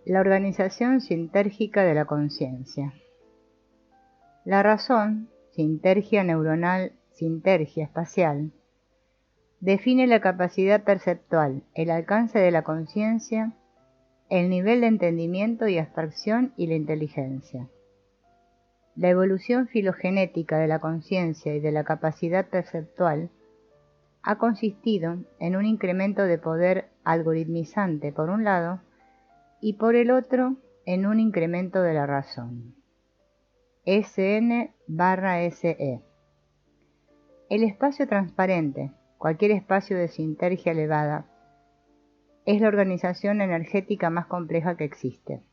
La organización sintérgica de la conciencia. La razón, sintergia neuronal, sintergia espacial, define la capacidad perceptual, el alcance de la conciencia, el nivel de entendimiento y abstracción y la inteligencia. La evolución filogenética de la conciencia y de la capacidad perceptual ha consistido en un incremento de poder algoritmizante por un lado y por el otro en un incremento de la razón. SN/SE. El espacio transparente, cualquier espacio de sintergia elevada, es la organización energética más compleja que existe.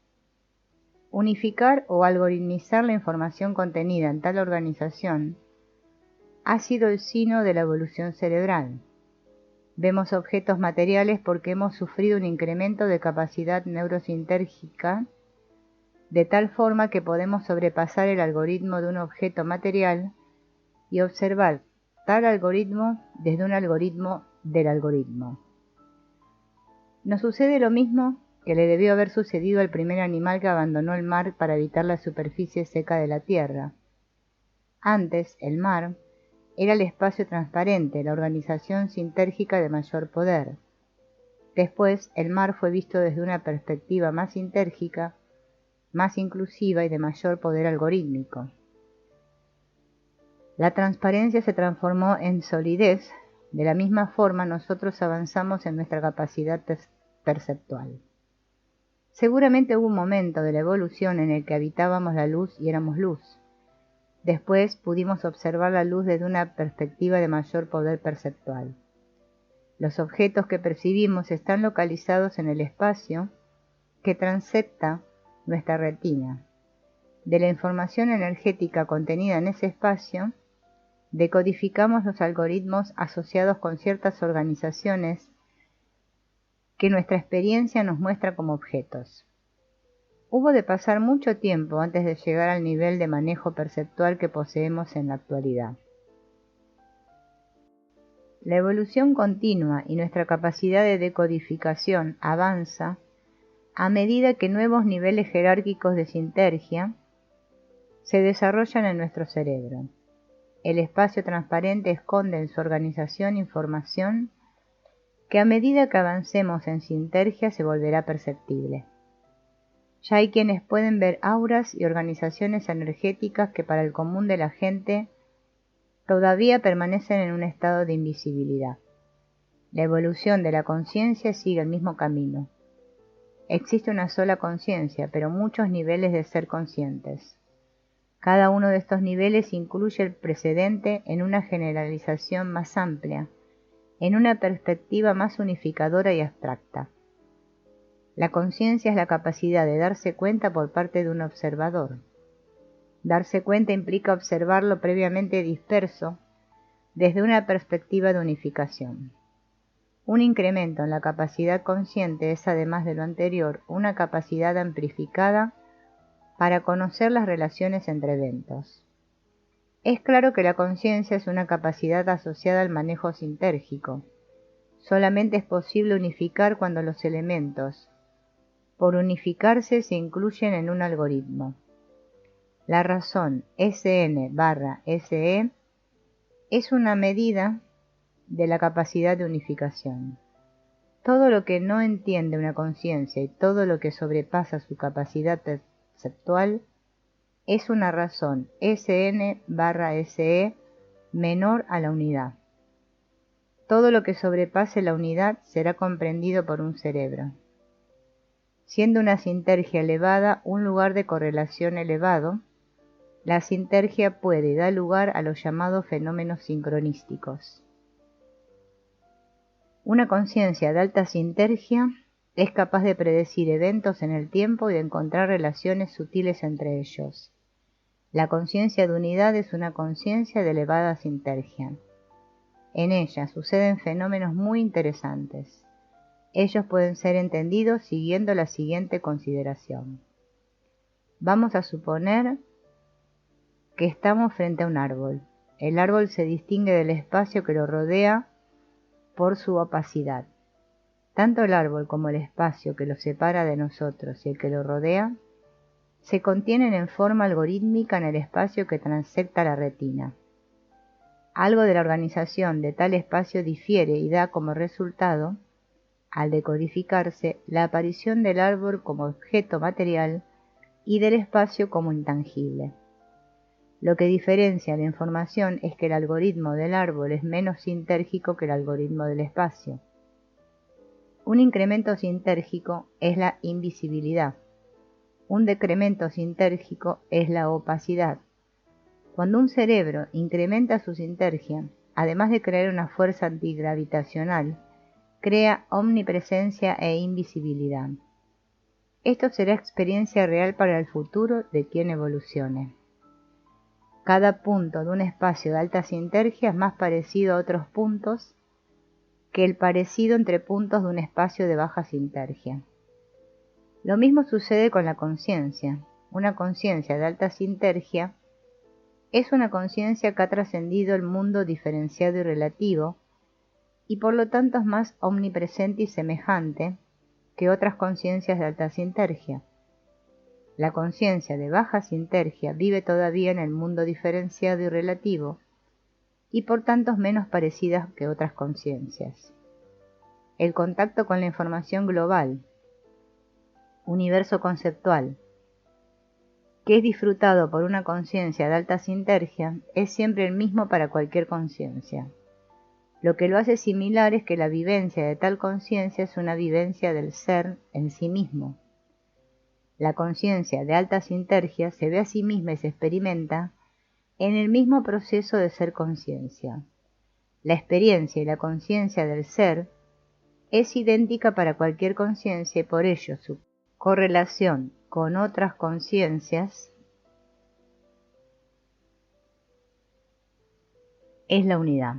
Unificar o algoritmizar la información contenida en tal organización ha sido el sino de la evolución cerebral. Vemos objetos materiales porque hemos sufrido un incremento de capacidad neurosintérgica de tal forma que podemos sobrepasar el algoritmo de un objeto material y observar tal algoritmo desde un algoritmo del algoritmo. Nos sucede lo mismo que le debió haber sucedido al primer animal que abandonó el mar para evitar la superficie seca de la tierra. Antes, el mar era el espacio transparente, la organización sintérgica de mayor poder. Después, el mar fue visto desde una perspectiva más sintérgica, más inclusiva y de mayor poder algorítmico. La transparencia se transformó en solidez. De la misma forma, nosotros avanzamos en nuestra capacidad perceptual. Seguramente hubo un momento de la evolución en el que habitábamos la luz y éramos luz. Después pudimos observar la luz desde una perspectiva de mayor poder perceptual. Los objetos que percibimos están localizados en el espacio que transecta nuestra retina. De la información energética contenida en ese espacio, decodificamos los algoritmos asociados con ciertas organizaciones que nuestra experiencia nos muestra como objetos. Hubo de pasar mucho tiempo antes de llegar al nivel de manejo perceptual que poseemos en la actualidad. La evolución continua y nuestra capacidad de decodificación avanza a medida que nuevos niveles jerárquicos de sintergia se desarrollan en nuestro cerebro. El espacio transparente esconde en su organización información que a medida que avancemos en sintergia se volverá perceptible. Ya hay quienes pueden ver auras y organizaciones energéticas que para el común de la gente todavía permanecen en un estado de invisibilidad. La evolución de la conciencia sigue el mismo camino. Existe una sola conciencia, pero muchos niveles de ser conscientes. Cada uno de estos niveles incluye el precedente en una generalización más amplia, en una perspectiva más unificadora y abstracta. La conciencia es la capacidad de darse cuenta por parte de un observador. Darse cuenta implica observar lo previamente disperso desde una perspectiva de unificación. Un incremento en la capacidad consciente es, además de lo anterior, una capacidad amplificada para conocer las relaciones entre eventos. Es claro que la conciencia es una capacidad asociada al manejo sintérgico. Solamente es posible unificar cuando los elementos, por unificarse, se incluyen en un algoritmo. La razón SN/SE es una medida de la capacidad de unificación. Todo lo que no entiende una conciencia y todo lo que sobrepasa su capacidad perceptual es una razón SN/SE menor a la unidad. Todo lo que sobrepase la unidad será comprendido por un cerebro. Siendo una sintergia elevada un lugar de correlación elevado, la sintergia puede y da lugar a los llamados fenómenos sincronísticos. Una conciencia de alta sintergia es capaz de predecir eventos en el tiempo y de encontrar relaciones sutiles entre ellos. La conciencia de unidad es una conciencia de elevada sintergia. En ella suceden fenómenos muy interesantes. Ellos pueden ser entendidos siguiendo la siguiente consideración. Vamos a suponer que estamos frente a un árbol. El árbol se distingue del espacio que lo rodea por su opacidad. Tanto el árbol como el espacio que lo separa de nosotros y el que lo rodea se contienen en forma algorítmica en el espacio que transecta la retina. Algo de la organización de tal espacio difiere y da como resultado, al decodificarse, la aparición del árbol como objeto material y del espacio como intangible. Lo que diferencia la información es que el algoritmo del árbol es menos sintérgico que el algoritmo del espacio. Un incremento sintérgico es la invisibilidad. Un decremento sintérgico es la opacidad. Cuando un cerebro incrementa su sintergia, además de crear una fuerza antigravitacional, crea omnipresencia e invisibilidad. Esto será experiencia real para el futuro de quien evolucione. Cada punto de un espacio de alta sintergia es más parecido a otros puntos que el parecido entre puntos de un espacio de baja sintergia. Lo mismo sucede con la conciencia. Una conciencia de alta sintergia es una conciencia que ha trascendido el mundo diferenciado y relativo, y por lo tanto es más omnipresente y semejante que otras conciencias de alta sintergia. La conciencia de baja sintergia vive todavía en el mundo diferenciado y relativo, y por tanto es menos parecida que otras conciencias. El contacto con la información global, universo conceptual, que es disfrutado por una conciencia de alta sintergia, es siempre el mismo para cualquier conciencia. Lo que lo hace similar es que la vivencia de tal conciencia es una vivencia del ser en sí mismo. La conciencia de alta sintergia se ve a sí misma y se experimenta en el mismo proceso de ser conciencia. La experiencia y la conciencia del ser es idéntica para cualquier conciencia y por ello su correlación con otras conciencias es la unidad.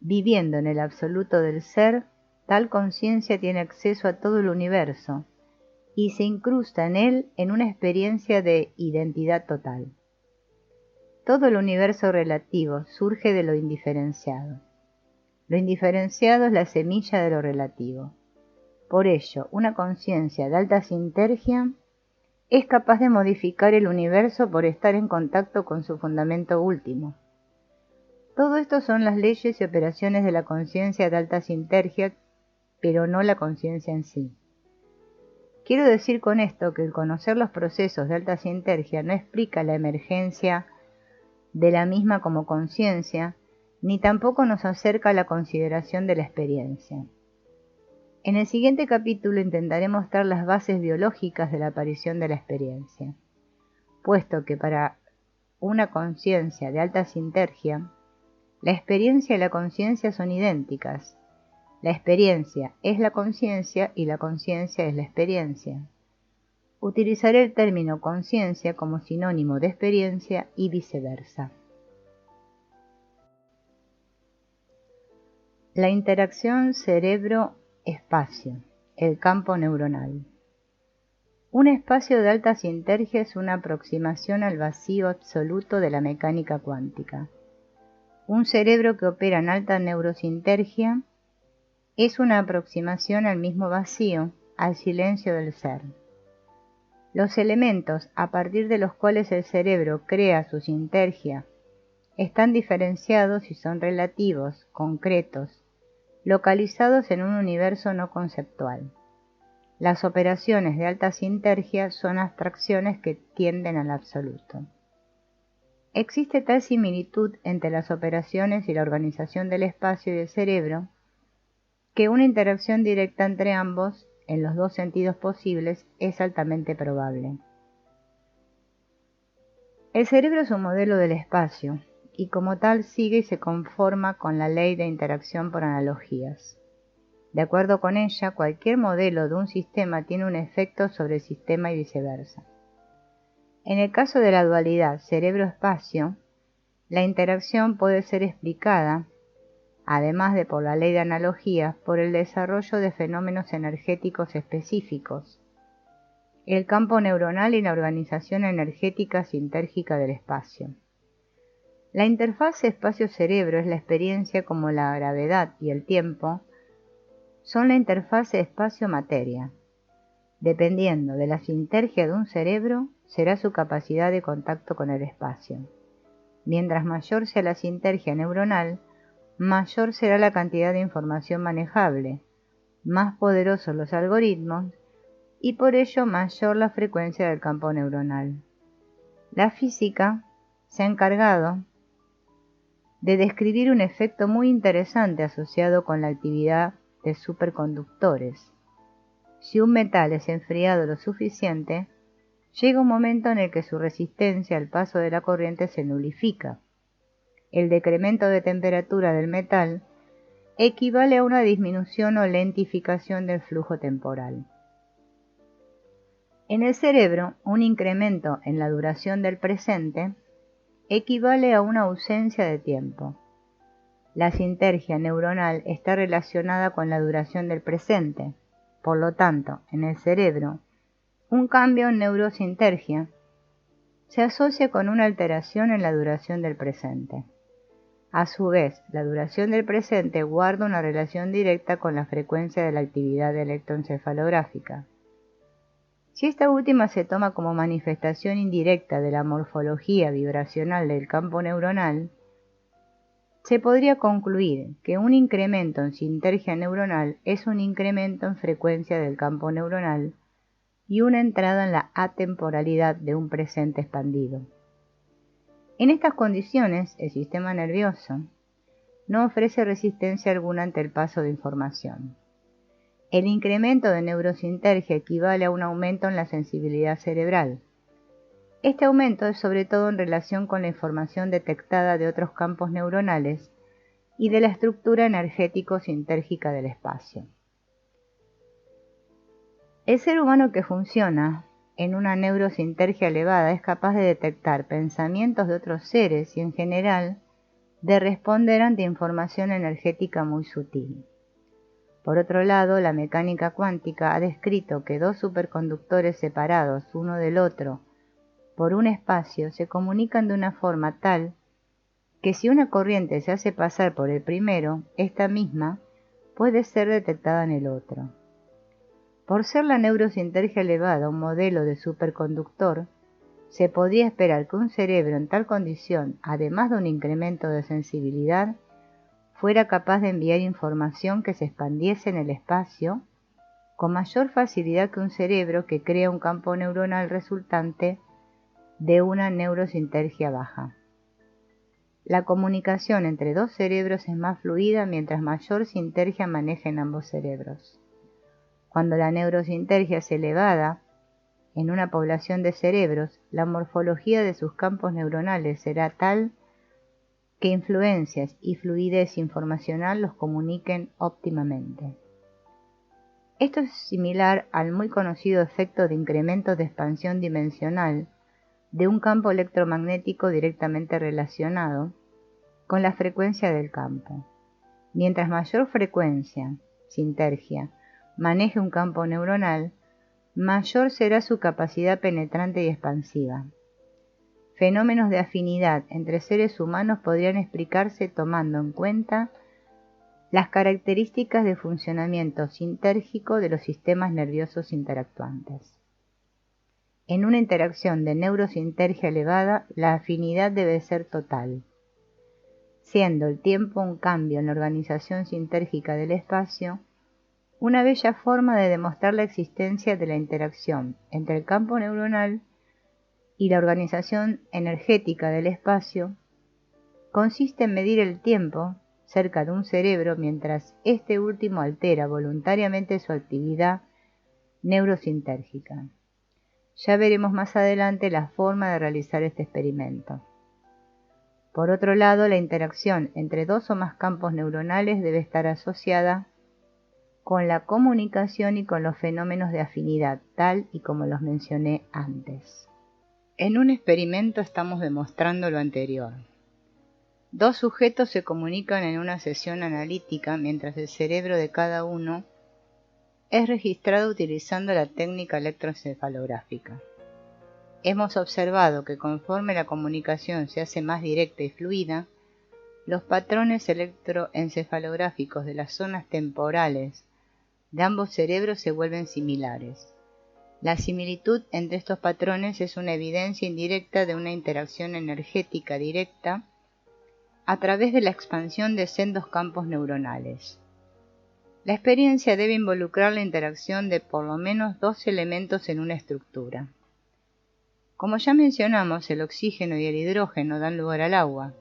Viviendo en el absoluto del ser, tal conciencia tiene acceso a todo el universo y se incrusta en él en una experiencia de identidad total. Todo el universo relativo surge de lo indiferenciado. Lo indiferenciado es la semilla de lo relativo. Por ello, una conciencia de alta sintergia es capaz de modificar el universo por estar en contacto con su fundamento último. Todo esto son las leyes y operaciones de la conciencia de alta sintergia, pero no la conciencia en sí. Quiero decir con esto que el conocer los procesos de alta sintergia no explica la emergencia de la misma como conciencia, ni tampoco nos acerca a la consideración de la experiencia. En el siguiente capítulo intentaré mostrar las bases biológicas de la aparición de la experiencia, puesto que para una conciencia de alta sintergia, la experiencia y la conciencia son idénticas. La experiencia es la conciencia y la conciencia es la experiencia. Utilizaré el término conciencia como sinónimo de experiencia y viceversa. La interacción cerebro-espacio, el campo neuronal. Un espacio de alta sintergia es una aproximación al vacío absoluto de la mecánica cuántica. Un cerebro que opera en alta neurosintergia es una aproximación al mismo vacío, al silencio del ser. Los elementos a partir de los cuales el cerebro crea su sintergia están diferenciados y son relativos, concretos, localizados en un universo no conceptual. Las operaciones de alta sintergia son abstracciones que tienden al absoluto. Existe tal similitud entre las operaciones y la organización del espacio y el cerebro que una interacción directa entre ambos, en los dos sentidos posibles, es altamente probable. El cerebro es un modelo del espacio, y como tal sigue y se conforma con la ley de interacción por analogías. De acuerdo con ella, cualquier modelo de un sistema tiene un efecto sobre el sistema y viceversa. En el caso de la dualidad cerebro-espacio, la interacción puede ser explicada, además de por la ley de analogías, por el desarrollo de fenómenos energéticos específicos, el campo neuronal y la organización energética sintérgica del espacio. La interfaz espacio-cerebro es la experiencia como la gravedad y el tiempo son la interfase espacio-materia. Dependiendo de la sintergia de un cerebro, será su capacidad de contacto con el espacio. Mientras mayor sea la sintergia neuronal, mayor será la cantidad de información manejable, más poderosos los algoritmos y por ello mayor la frecuencia del campo neuronal. La física se ha encargado de describir un efecto muy interesante asociado con la actividad de superconductores. Si un metal es enfriado lo suficiente, llega un momento en el que su resistencia al paso de la corriente se nulifica. El decremento de temperatura del metal equivale a una disminución o lentificación del flujo temporal. En el cerebro, un incremento en la duración del presente equivale a una ausencia de tiempo. La sintergia neuronal está relacionada con la duración del presente. Por lo tanto, en el cerebro, un cambio en neurosintergia se asocia con una alteración en la duración del presente. A su vez, la duración del presente guarda una relación directa con la frecuencia de la actividad electroencefalográfica. Si esta última se toma como manifestación indirecta de la morfología vibracional del campo neuronal, se podría concluir que un incremento en sintergia neuronal es un incremento en frecuencia del campo neuronal y una entrada en la atemporalidad de un presente expandido. En estas condiciones, el sistema nervioso no ofrece resistencia alguna ante el paso de información. El incremento de neurosintergia equivale a un aumento en la sensibilidad cerebral. Este aumento es sobre todo en relación con la información detectada de otros campos neuronales y de la estructura energético-sintérgica del espacio. El ser humano que funciona en una neurosintergia elevada es capaz de detectar pensamientos de otros seres y en general de responder ante información energética muy sutil. Por otro lado, la mecánica cuántica ha descrito que dos superconductores separados uno del otro por un espacio se comunican de una forma tal que si una corriente se hace pasar por el primero, esta misma puede ser detectada en el otro. Por ser la neurosintergia elevada un modelo de superconductor, se podría esperar que un cerebro en tal condición, además de un incremento de sensibilidad, fuera capaz de enviar información que se expandiese en el espacio con mayor facilidad que un cerebro que crea un campo neuronal resultante de una neurosintergia baja. La comunicación entre dos cerebros es más fluida mientras mayor sintergia manejen ambos cerebros. Cuando la neurosintergia es elevada en una población de cerebros, la morfología de sus campos neuronales será tal que influencias y fluidez informacional los comuniquen óptimamente. Esto es similar al muy conocido efecto de incremento de expansión dimensional de un campo electromagnético directamente relacionado con la frecuencia del campo. Mientras mayor frecuencia, sintergia, maneje un campo neuronal, mayor será su capacidad penetrante y expansiva. Fenómenos de afinidad entre seres humanos podrían explicarse tomando en cuenta las características de funcionamiento sintérgico de los sistemas nerviosos interactuantes. En una interacción de neurosintergia elevada, la afinidad debe ser total, siendo el tiempo un cambio en la organización sintérgica del espacio, una bella forma de demostrar la existencia de la interacción entre el campo neuronal y la organización energética del espacio consiste en medir el tiempo cerca de un cerebro mientras este último altera voluntariamente su actividad neurosintérgica. Ya veremos más adelante la forma de realizar este experimento. Por otro lado, la interacción entre dos o más campos neuronales debe estar asociada con la comunicación y con los fenómenos de afinidad, tal y como los mencioné antes. En un experimento estamos demostrando lo anterior. Dos sujetos se comunican en una sesión analítica mientras el cerebro de cada uno es registrado utilizando la técnica electroencefalográfica. Hemos observado que conforme la comunicación se hace más directa y fluida, los patrones electroencefalográficos de las zonas temporales de ambos cerebros se vuelven similares. La similitud entre estos patrones es una evidencia indirecta de una interacción energética directa a través de la expansión de sendos campos neuronales. La experiencia debe involucrar la interacción de por lo menos dos elementos en una estructura. Como ya mencionamos, el oxígeno y el hidrógeno dan lugar al agua.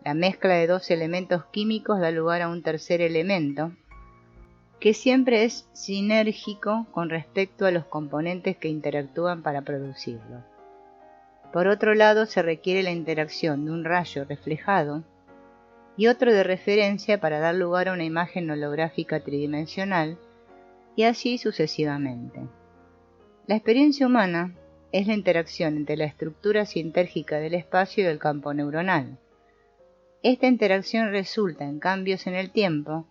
La mezcla de dos elementos químicos da lugar a un tercer elemento, que siempre es sinérgico con respecto a los componentes que interactúan para producirlo. Por otro lado, se requiere la interacción de un rayo reflejado y otro de referencia para dar lugar a una imagen holográfica tridimensional, y así sucesivamente. La experiencia humana es la interacción entre la estructura sintérgica del espacio y el campo neuronal. Esta interacción resulta en cambios en el tiempo,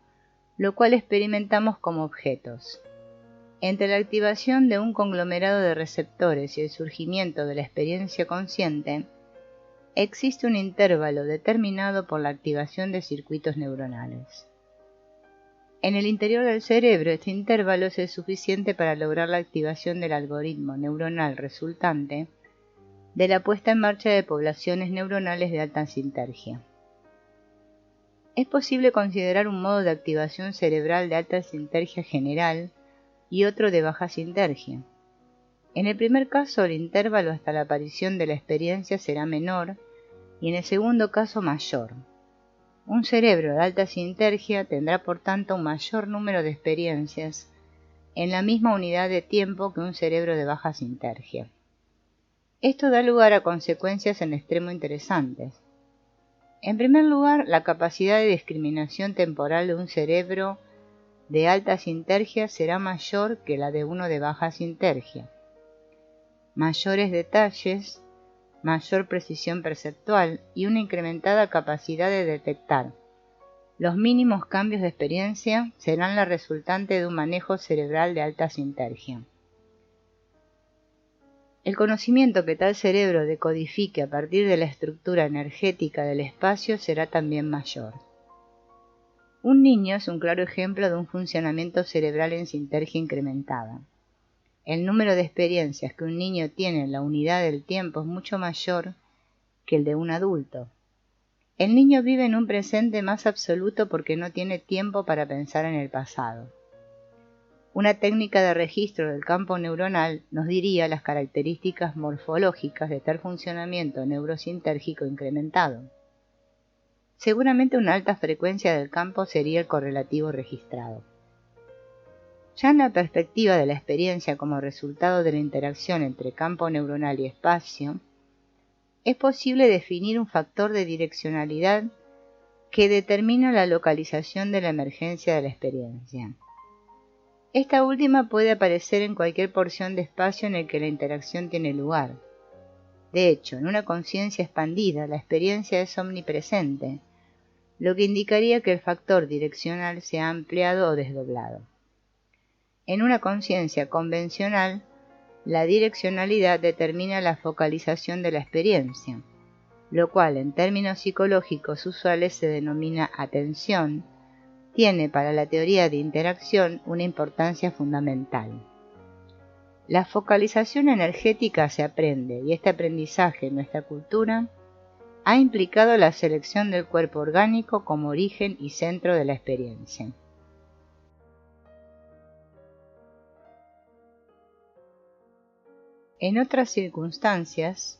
lo cual experimentamos como objetos. Entre la activación de un conglomerado de receptores y el surgimiento de la experiencia consciente, existe un intervalo determinado por la activación de circuitos neuronales. En el interior del cerebro, este intervalo es suficiente para lograr la activación del algoritmo neuronal resultante de la puesta en marcha de poblaciones neuronales de alta sintergia. Es posible considerar un modo de activación cerebral de alta sintergia general y otro de baja sintergia. En el primer caso, el intervalo hasta la aparición de la experiencia será menor y en el segundo caso mayor. Un cerebro de alta sintergia tendrá por tanto un mayor número de experiencias en la misma unidad de tiempo que un cerebro de baja sintergia. Esto da lugar a consecuencias en extremo interesantes. En primer lugar, la capacidad de discriminación temporal de un cerebro de alta sintergia será mayor que la de uno de baja sintergia. Mayores detalles, mayor precisión perceptual y una incrementada capacidad de detectar los mínimos cambios de experiencia serán la resultante de un manejo cerebral de alta sintergia. El conocimiento que tal cerebro decodifique a partir de la estructura energética del espacio será también mayor. Un niño es un claro ejemplo de un funcionamiento cerebral en sintergia incrementada. El número de experiencias que un niño tiene en la unidad del tiempo es mucho mayor que el de un adulto. El niño vive en un presente más absoluto porque no tiene tiempo para pensar en el pasado. Una técnica de registro del campo neuronal nos diría las características morfológicas de tal funcionamiento neurosintérgico incrementado. Seguramente una alta frecuencia del campo sería el correlativo registrado. Ya en la perspectiva de la experiencia como resultado de la interacción entre campo neuronal y espacio, es posible definir un factor de direccionalidad que determina la localización de la emergencia de la experiencia. Esta última puede aparecer en cualquier porción de espacio en el que la interacción tiene lugar. De hecho, en una conciencia expandida, la experiencia es omnipresente, lo que indicaría que el factor direccional se ha ampliado o desdoblado. En una conciencia convencional, la direccionalidad determina la focalización de la experiencia, lo cual en términos psicológicos usuales se denomina atención, tiene para la teoría de interacción una importancia fundamental. La focalización energética se aprende y este aprendizaje en nuestra cultura ha implicado la selección del cuerpo orgánico como origen y centro de la experiencia. En otras circunstancias,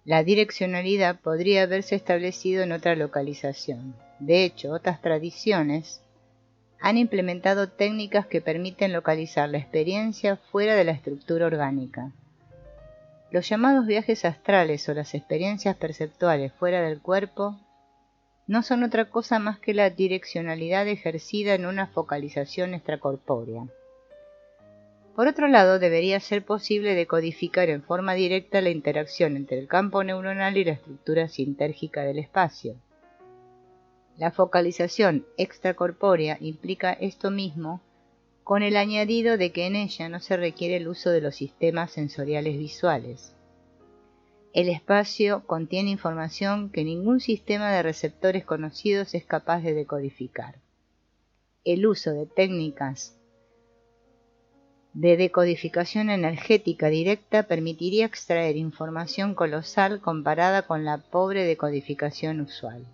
la direccionalidad podría haberse establecido en otra localización. De hecho, otras tradiciones han implementado técnicas que permiten localizar la experiencia fuera de la estructura orgánica. Los llamados viajes astrales o las experiencias perceptuales fuera del cuerpo no son otra cosa más que la direccionalidad ejercida en una focalización extracorpórea. Por otro lado, debería ser posible decodificar en forma directa la interacción entre el campo neuronal y la estructura sintérgica del espacio. La focalización extracorpórea implica esto mismo, con el añadido de que en ella no se requiere el uso de los sistemas sensoriales visuales. El espacio contiene información que ningún sistema de receptores conocidos es capaz de decodificar. el uso de técnicas de decodificación energética directa permitiría extraer información colosal comparada con la pobre decodificación usual.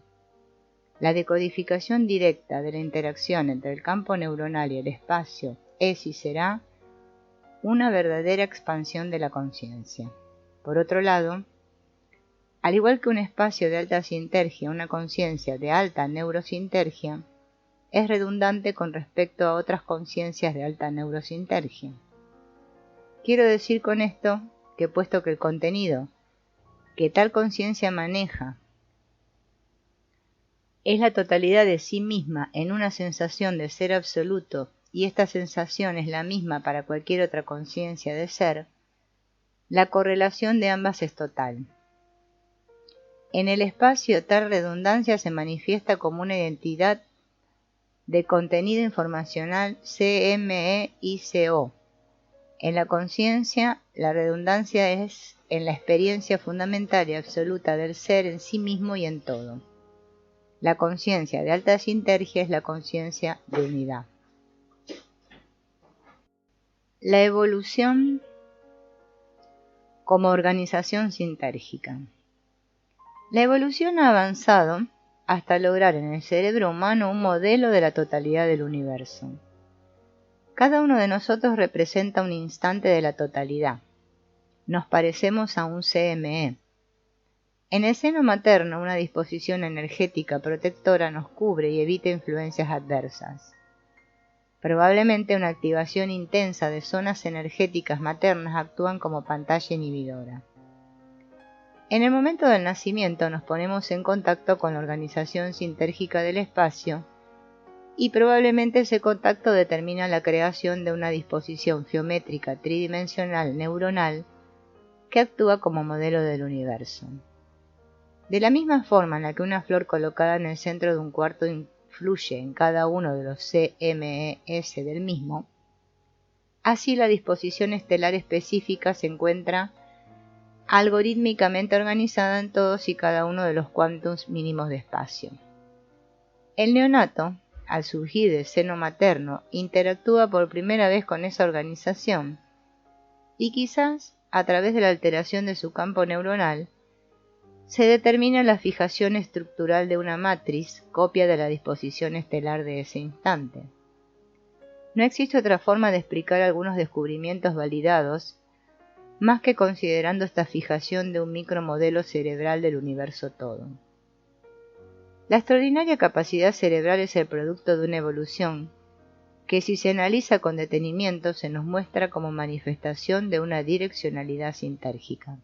La decodificación directa de la interacción entre el campo neuronal y el espacio es y será una verdadera expansión de la conciencia. Por otro lado, al igual que un espacio de alta sintergia, una conciencia de alta neurosintergia es redundante con respecto a otras conciencias de alta neurosintergia. Quiero decir con esto que puesto que el contenido que tal conciencia maneja es la totalidad de sí misma en una sensación de ser absoluto y esta sensación es la misma para cualquier otra conciencia de ser, la correlación de ambas es total. En el espacio tal redundancia se manifiesta como una identidad de contenido informacional CME-ICO. En la conciencia, la redundancia es en la experiencia fundamental y absoluta del ser en sí mismo y en todo. La conciencia de alta sintergia es la conciencia de unidad. La evolución como organización sintérgica. La evolución ha avanzado hasta lograr en el cerebro humano un modelo de la totalidad del universo. Cada uno de nosotros representa un instante de la totalidad. Nos parecemos a un CME. En el seno materno, una disposición energética protectora nos cubre y evita influencias adversas. Probablemente una activación intensa de zonas energéticas maternas actúan como pantalla inhibidora. En el momento del nacimiento nos ponemos en contacto con la organización sintérgica del espacio y probablemente ese contacto determina la creación de una disposición geométrica tridimensional neuronal que actúa como modelo del universo. De la misma forma en la que una flor colocada en el centro de un cuarto influye en cada uno de los CMES del mismo, así la disposición estelar específica se encuentra algorítmicamente organizada en todos y cada uno de los quantums mínimos de espacio. El neonato, al surgir del seno materno, interactúa por primera vez con esa organización y quizás, a través de la alteración de su campo neuronal, se determina la fijación estructural de una matriz, copia de la disposición estelar de ese instante. No existe otra forma de explicar algunos descubrimientos validados más que considerando esta fijación de un micromodelo cerebral del universo todo. La extraordinaria capacidad cerebral es el producto de una evolución que, si se analiza con detenimiento, se nos muestra como manifestación de una direccionalidad sintérgica.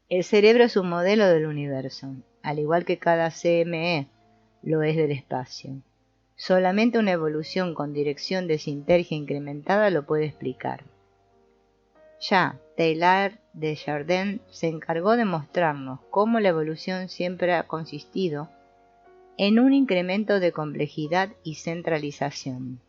El cerebro es un modelo del universo, al igual que cada CME lo es del espacio. Solamente una evolución con dirección de sintergia incrementada lo puede explicar. Ya Teilhard de Chardin se encargó de mostrarnos cómo la evolución siempre ha consistido en un incremento de complejidad y centralización.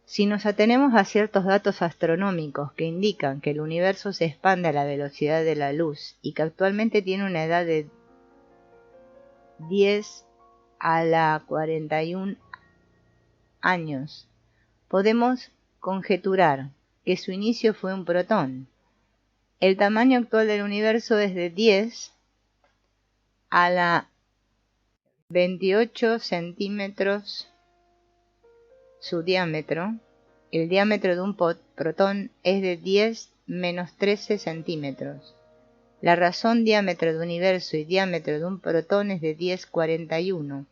Si nos atenemos a ciertos datos astronómicos que indican que el universo se expande a la velocidad de la luz y que actualmente tiene una edad de 10 a la 41 años, podemos conjeturar que su inicio fue un protón. El tamaño actual del universo es de 10 a la 28 centímetros su diámetro. El diámetro de un protón es de 10 menos 13 centímetros. La razón diámetro de universo y diámetro de un protón es de 10,41.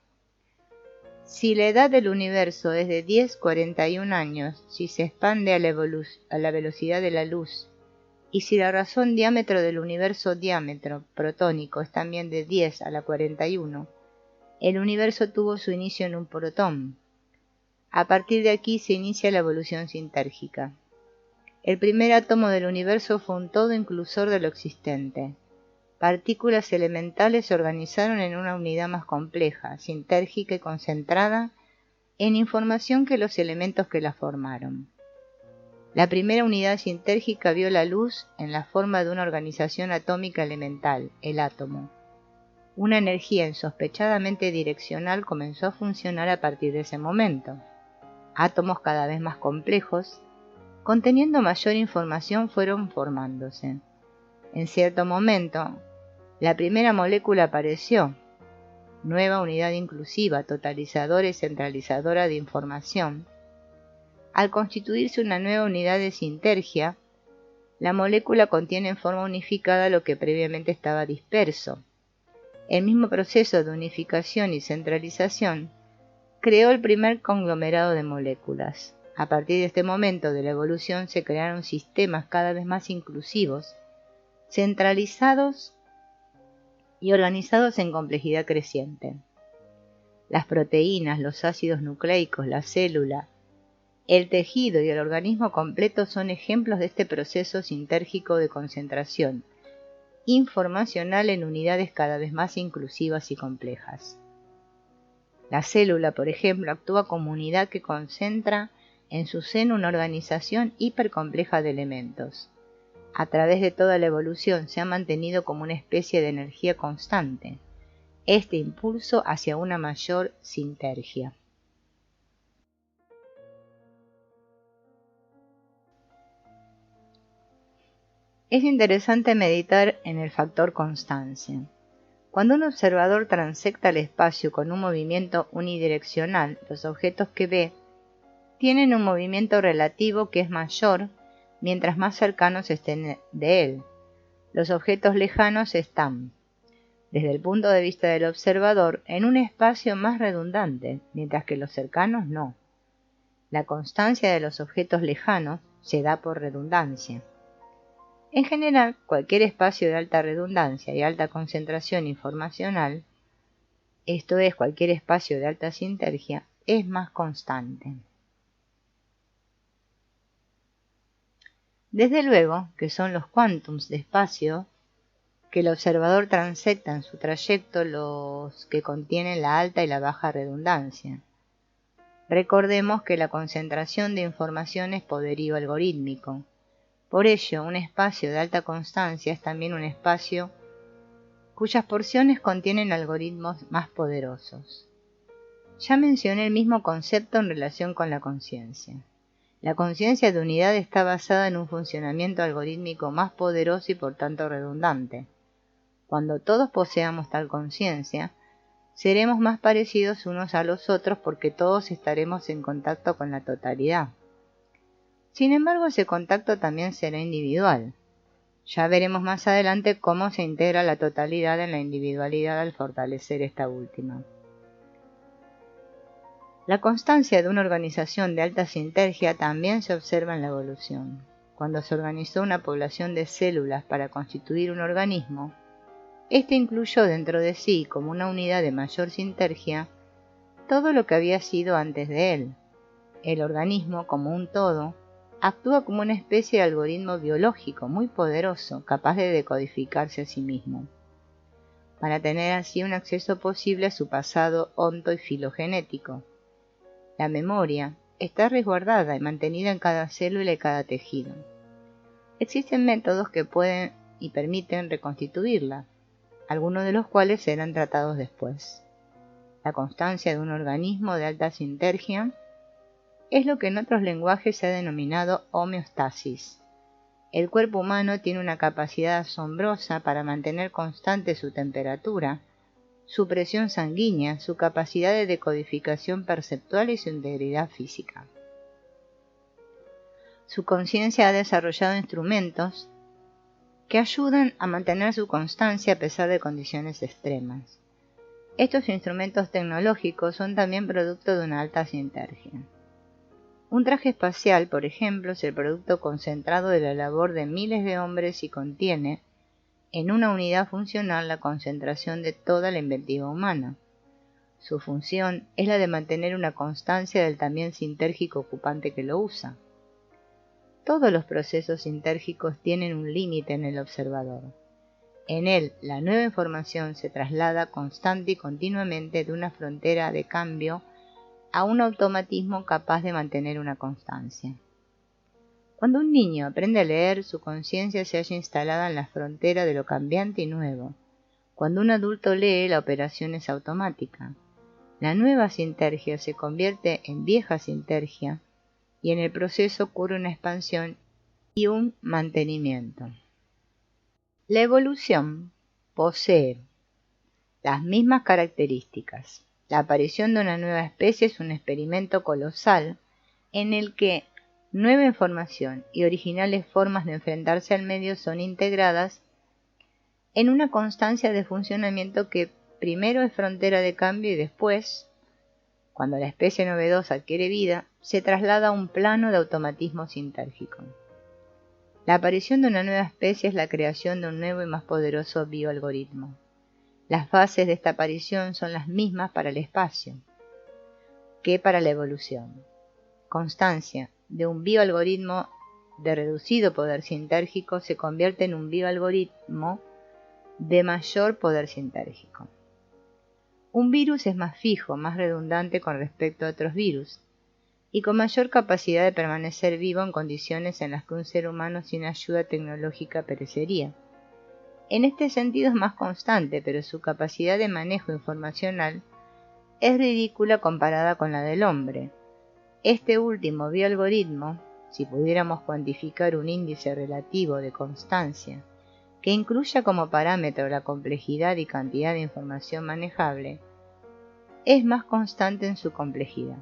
Si la edad del universo es de 10,41 años, si se expande a la velocidad de la luz, y si la razón diámetro del universo diámetro protónico es también de 10 a la 41, el universo tuvo su inicio en un protón. A partir de aquí se inicia la evolución sintérgica. El primer átomo del universo fue un todo inclusor de lo existente. Partículas elementales se organizaron en una unidad más compleja, sintérgica y concentrada en información que los elementos que la formaron. La primera unidad sintérgica vio la luz en la forma de una organización atómica elemental, el átomo. Una energía insospechadamente direccional comenzó a funcionar a partir de ese momento. Átomos cada vez más complejos, conteniendo mayor información, fueron formándose. En cierto momento, la primera molécula apareció, nueva unidad inclusiva, totalizadora y centralizadora de información. Al constituirse una nueva unidad de sintergia, la molécula contiene en forma unificada lo que previamente estaba disperso. El mismo proceso de unificación y centralización creó el primer conglomerado de moléculas. A partir de este momento de la evolución se crearon sistemas cada vez más inclusivos, centralizados y organizados en complejidad creciente. Las proteínas, los ácidos nucleicos, la célula, el tejido y el organismo completo son ejemplos de este proceso sintérgico de concentración informacional en unidades cada vez más inclusivas y complejas. La célula, por ejemplo, actúa como unidad que concentra en su seno una organización hipercompleja de elementos. A través de toda la evolución se ha mantenido como una especie de energía constante, este impulso hacia una mayor sintergia. Es interesante meditar en el factor constancia. Cuando un observador transecta el espacio con un movimiento unidireccional, los objetos que ve tienen un movimiento relativo que es mayor mientras más cercanos estén de él. Los objetos lejanos están, desde el punto de vista del observador, en un espacio más redundante, mientras que los cercanos no. La constancia de los objetos lejanos se da por redundancia. En general, cualquier espacio de alta redundancia y alta concentración informacional, esto es, cualquier espacio de alta sintergia, es más constante. Desde luego que son los quantums de espacio que el observador transecta en su trayecto los que contienen la alta y la baja redundancia. Recordemos que la concentración de información es poderío algorítmico. Por ello, un espacio de alta constancia es también un espacio cuyas porciones contienen algoritmos más poderosos. Ya mencioné el mismo concepto en relación con la conciencia. La conciencia de unidad está basada en un funcionamiento algorítmico más poderoso y por tanto redundante. Cuando todos poseamos tal conciencia, seremos más parecidos unos a los otros porque todos estaremos en contacto con la totalidad. Sin embargo, ese contacto también será individual. Ya veremos más adelante cómo se integra la totalidad en la individualidad al fortalecer esta última. La constancia de una organización de alta sintergia también se observa en la evolución. Cuando se organizó una población de células para constituir un organismo, este incluyó dentro de sí, como una unidad de mayor sintergia, todo lo que había sido antes de él. El organismo, como un todo, actúa como una especie de algoritmo biológico muy poderoso, capaz de decodificarse a sí mismo, para tener así un acceso posible a su pasado onto y filogenético. La memoria está resguardada y mantenida en cada célula y cada tejido. Existen métodos que pueden y permiten reconstituirla, algunos de los cuales serán tratados después. La constancia de un organismo de alta sintergia es lo que en otros lenguajes se ha denominado homeostasis. El cuerpo humano tiene una capacidad asombrosa para mantener constante su temperatura, su presión sanguínea, su capacidad de decodificación perceptual y su integridad física. Su conciencia ha desarrollado instrumentos que ayudan a mantener su constancia a pesar de condiciones extremas. Estos instrumentos tecnológicos son también producto de una alta sintergia. Un traje espacial, por ejemplo, es el producto concentrado de la labor de miles de hombres y contiene, en una unidad funcional, la concentración de toda la inventiva humana. Su función es la de mantener una constancia del también sintérgico ocupante que lo usa. Todos los procesos sintérgicos tienen un límite en el observador. En él, la nueva información se traslada constante y continuamente de una frontera de cambio a un automatismo capaz de mantener una constancia. Cuando un niño aprende a leer, su conciencia se halla instalada en la frontera de lo cambiante y nuevo, Cuando un adulto lee, la operación es automática. La nueva sintergia se convierte en vieja sintergia y en el proceso ocurre una expansión y un mantenimiento. La evolución posee las mismas características. La aparición de una nueva especie es un experimento colosal en el que nueva información y originales formas de enfrentarse al medio son integradas en una constancia de funcionamiento que primero es frontera de cambio y después, cuando la especie novedosa adquiere vida, se traslada a un plano de automatismo sintérgico. La aparición de una nueva especie es la creación de un nuevo y más poderoso bioalgoritmo. Las fases de esta aparición son las mismas para el espacio que para la evolución. Constancia de un bioalgoritmo de reducido poder sintérgico se convierte en un bioalgoritmo de mayor poder sintérgico. Un virus es más fijo, más redundante con respecto a otros virus, y con mayor capacidad de permanecer vivo en condiciones en las que un ser humano sin ayuda tecnológica perecería. En este sentido es más constante, pero su capacidad de manejo informacional es ridícula comparada con la del hombre. Este último bioalgoritmo, si pudiéramos cuantificar un índice relativo de constancia, que incluya como parámetro la complejidad y cantidad de información manejable, es más constante en su complejidad.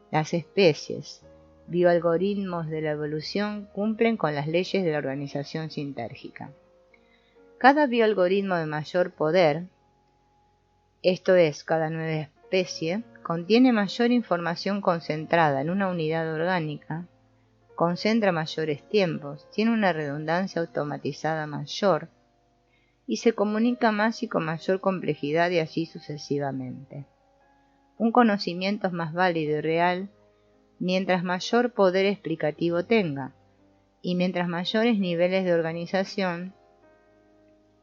Las especies, bioalgoritmos de la evolución cumplen con las leyes de la organización sintérgica. Cada bioalgoritmo de mayor poder, esto es, cada nueva especie, contiene mayor información concentrada en una unidad orgánica, concentra mayores tiempos, tiene una redundancia automatizada mayor y se comunica más y con mayor complejidad y así sucesivamente. Un conocimiento es más válido y real mientras mayor poder explicativo tenga y mientras mayores niveles de organización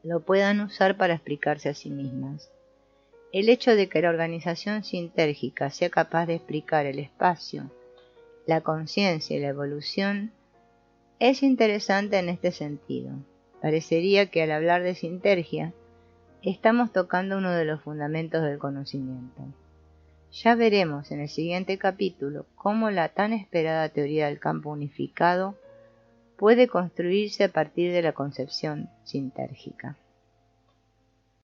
lo puedan usar para explicarse a sí mismas. El hecho de que la organización sintérgica sea capaz de explicar el espacio, la conciencia y la evolución es interesante en este sentido. Parecería que al hablar de sintergia, estamos tocando uno de los fundamentos del conocimiento. Ya veremos en el siguiente capítulo cómo la tan esperada teoría del campo unificado puede construirse a partir de la concepción sintérgica.